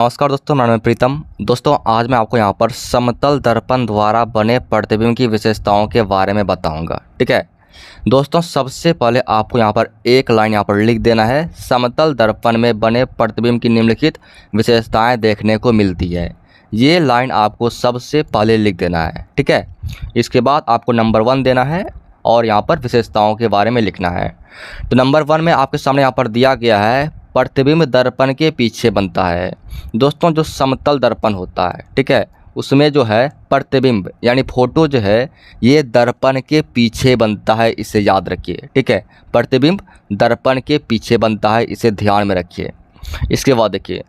नमस्कार दोस्तों, मेरा नाम है प्रीतम। दोस्तों आज मैं आपको यहाँ पर समतल दर्पण द्वारा बने प्रतिबिंब की विशेषताओं के बारे में बताऊंगा। ठीक है दोस्तों, सबसे पहले आपको यहाँ पर एक लाइन यहाँ पर लिख देना है। समतल दर्पण में बने प्रतिबिंब की निम्नलिखित विशेषताएं देखने को मिलती है। ये लाइन आपको सबसे पहले लिख देना है। ठीक है, इसके बाद आपको नंबर 1 देना है और यहाँ पर विशेषताओं के बारे में लिखना है। तो नंबर 1 में आपके सामने यहाँ पर दिया गया है, प्रतिबिंब दर्पण के पीछे बनता है। दोस्तों जो समतल दर्पण होता है, ठीक है, उसमें जो है प्रतिबिंब यानी फोटो जो है ये दर्पण के पीछे बनता है, इसे याद रखिए। ठीक है, प्रतिबिंब दर्पण के पीछे बनता है, इसे ध्यान में रखिए। इसके बाद देखिए,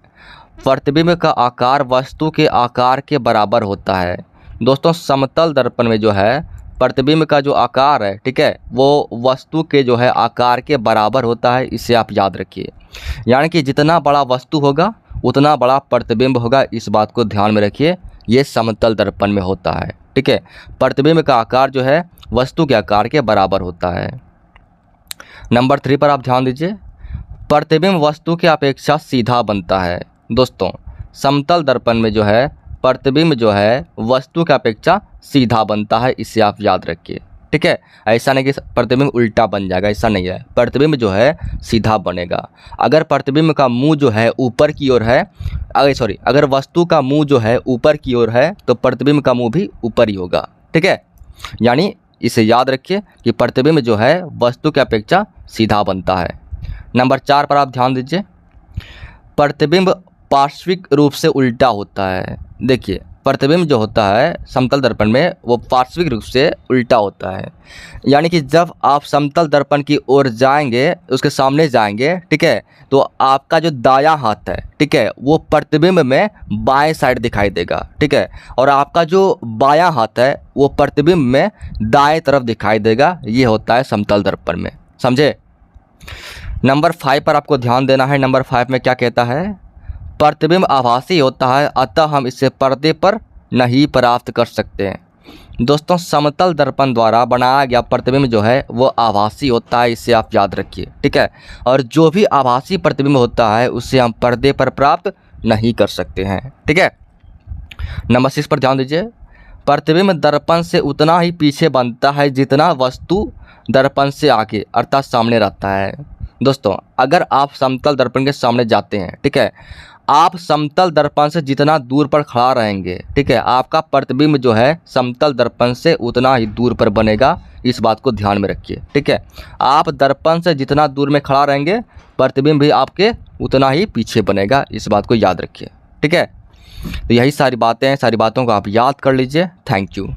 प्रतिबिंब का आकार वस्तु के आकार के बराबर होता है। दोस्तों समतल दर्पण में जो है प्रतिबिंब का जो आकार है, ठीक है, वो वस्तु के जो है आकार के बराबर होता है, इसे आप याद रखिए। यानी कि जितना बड़ा वस्तु होगा उतना बड़ा प्रतिबिंब होगा, इस बात को ध्यान में रखिए। ये समतल दर्पण में होता है। ठीक है, प्रतिबिंब का आकार जो है वस्तु के आकार के बराबर होता है। नंबर 3 पर आप ध्यान दीजिए, प्रतिबिंब वस्तु की अपेक्षा सीधा बनता है। दोस्तों समतल दर्पण में जो है प्रतिबिंब जो है वस्तु की अपेक्षा सीधा बनता है, इसे आप याद रखिए। ठीक है, ऐसा नहीं कि प्रतिबिंब उल्टा बन जाएगा, ऐसा नहीं है। प्रतिबिंब जो है सीधा बनेगा। अगर प्रतिबिंब का मुंह जो है ऊपर की ओर है, अगर वस्तु का मुंह जो है ऊपर की ओर है तो प्रतिबिंब का मुंह भी ऊपर ही होगा। ठीक है, यानी इसे याद रखिए कि प्रतिबिंब जो है वस्तु की अपेक्षा सीधा बनता है। नंबर 4 पर आप ध्यान दीजिए, प्रतिबिंब पार्श्विक रूप से उल्टा होता है। देखिए प्रतिबिंब जो होता है समतल दर्पण में वो पार्श्विक रूप से उल्टा होता है। यानी कि जब आप समतल दर्पण की ओर जाएंगे, उसके सामने जाएंगे, ठीक है, तो आपका जो दायां हाथ है, ठीक है, वो प्रतिबिंब में बाएं साइड दिखाई देगा। ठीक है, और आपका जो बायां हाथ है वो प्रतिबिंब में दाएं तरफ दिखाई देगा। ये होता है समतल दर्पण में, समझे। नंबर 5 पर आपको ध्यान देना है। नंबर 5 में क्या कहता है, प्रतिबिंब आभासी होता है, अतः हम इसे पर्दे पर नहीं प्राप्त कर सकते हैं। दोस्तों समतल दर्पण द्वारा बनाया गया प्रतिबिंब जो है वो आभासी होता है, इसे आप याद रखिए। ठीक है, और जो भी आभासी प्रतिबिंब होता है उसे हम पर्दे पर प्राप्त नहीं कर सकते हैं। ठीक है, नंबर 6 पर ध्यान दीजिए, प्रतिबिंब दर्पण से उतना ही पीछे बनता है जितना वस्तु दर्पण से आगे अर्थात सामने रहता है। दोस्तों अगर आप समतल दर्पण के सामने जाते हैं, ठीक है, आप समतल दर्पण से जितना दूर पर खड़ा रहेंगे, ठीक है, आपका प्रतिबिंब जो है समतल दर्पण से उतना ही दूर पर बनेगा, इस बात को ध्यान में रखिए। ठीक है, आप दर्पण से जितना दूर में खड़ा रहेंगे प्रतिबिंब भी आपके उतना ही पीछे बनेगा, इस बात को याद रखिए। ठीक है, तो यही सारी बातें हैं, सारी बातों को आप याद कर लीजिए। Thank you.